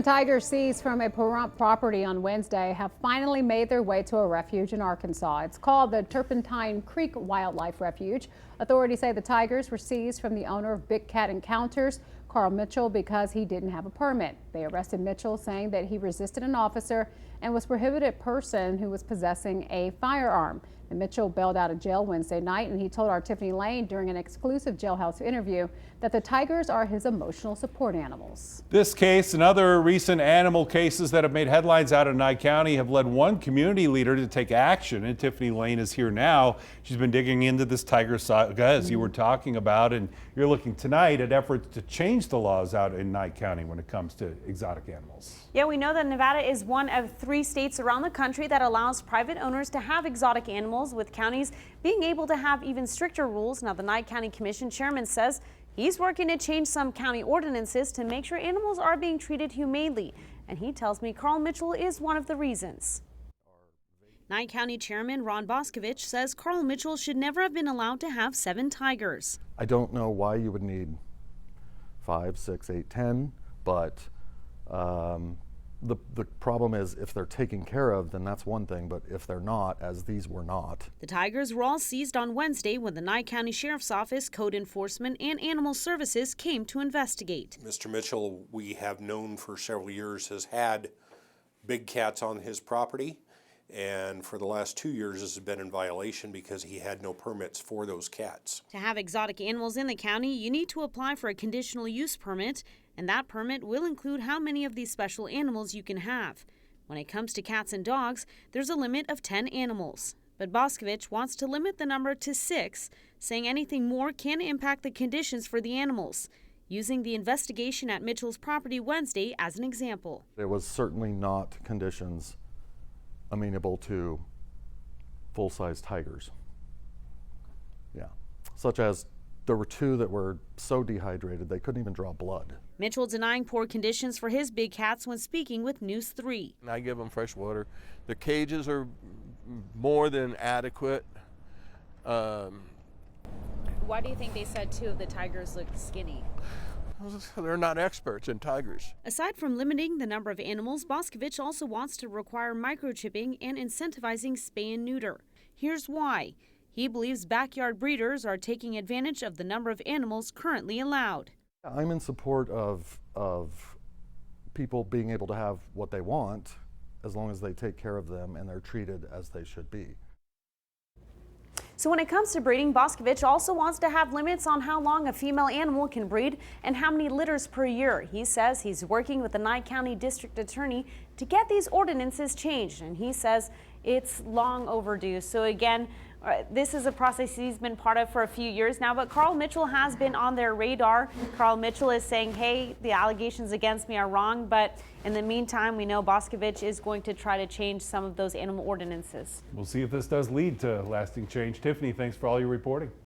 Tigers seized from a Pahrump property on Wednesday have finally made their way to a refuge in Arkansas. It's called the Turpentine Creek Wildlife Refuge. Authorities say the tigers were seized from the owner of Big Cat Encounters, Karl Mitchell, because he didn't have a permit. They arrested Mitchell, saying that he resisted an officer and was a prohibited person who was possessing a firearm. And Mitchell bailed out of jail Wednesday night, and he told our Tiffany Lane during an exclusive jailhouse interview that the tigers are his emotional support animals. This case and other recent animal cases that have made headlines out of Nye County have led one community leader to take action, and Tiffany Lane is here now. She's been digging into this tiger saga, as you were talking about, and you're looking tonight at efforts to change the laws out in Nye County when it comes to exotic animals. Yeah, we know that Nevada is one of 3 states around the country that allows private owners to have exotic animals, with counties being able to have even stricter rules. Now, the Nye County Commission chairman says he's working to change some county ordinances to make sure animals are being treated humanely. And he tells me Karl Mitchell is one of the reasons. Nye County Chairman Ron Boscovich says Karl Mitchell should never have been allowed to have 7 tigers. I don't know why you would need 5, 6, 8, 10, but the problem is if they're taken care of, then that's one thing, but if they're not, as these were not. The tigers were all seized on Wednesday when the Nye County Sheriff's Office, Code Enforcement, and Animal Services came to investigate. Mr. Mitchell, we have known for several years, has had big cats on his property, and for the last 2 years this has been in violation because he had no permits for those cats. To have exotic animals in the county, you need to apply for a conditional use permit, and that permit will include how many of these special animals you can have. When it comes to cats and dogs, there's a limit of 10 animals. But Boscovich wants to limit the number to 6, saying anything more can impact the conditions for the animals, using the investigation at Mitchell's property Wednesday as an example. It was certainly not conditions amenable to full-size tigers. Yeah, such as there were 2 that were so dehydrated they couldn't even draw blood. Mitchell denying poor conditions for his big cats when speaking with News 3. I give them fresh water. The cages are more than adequate. Why do you think they said 2 of the tigers looked skinny? They're not experts in tigers. Aside from limiting the number of animals, Boscovich also wants to require microchipping and incentivizing spay and neuter. Here's why. He believes backyard breeders are taking advantage of the number of animals currently allowed. I'm in support of people being able to have what they want as long as they take care of them and they're treated as they should be. So when it comes to breeding, Boscovich also wants to have limits on how long a female animal can breed and how many litters per year. He says he's working with the Nye County District Attorney to get these ordinances changed, and he says it's long overdue. So again, this is a process he's been part of for a few years now, but Karl Mitchell has been on their radar. Karl Mitchell is saying, hey, the allegations against me are wrong, but in the meantime, we know Boscovich is going to try to change some of those animal ordinances. We'll see if this does lead to lasting change. Tiffany, thanks for all your reporting.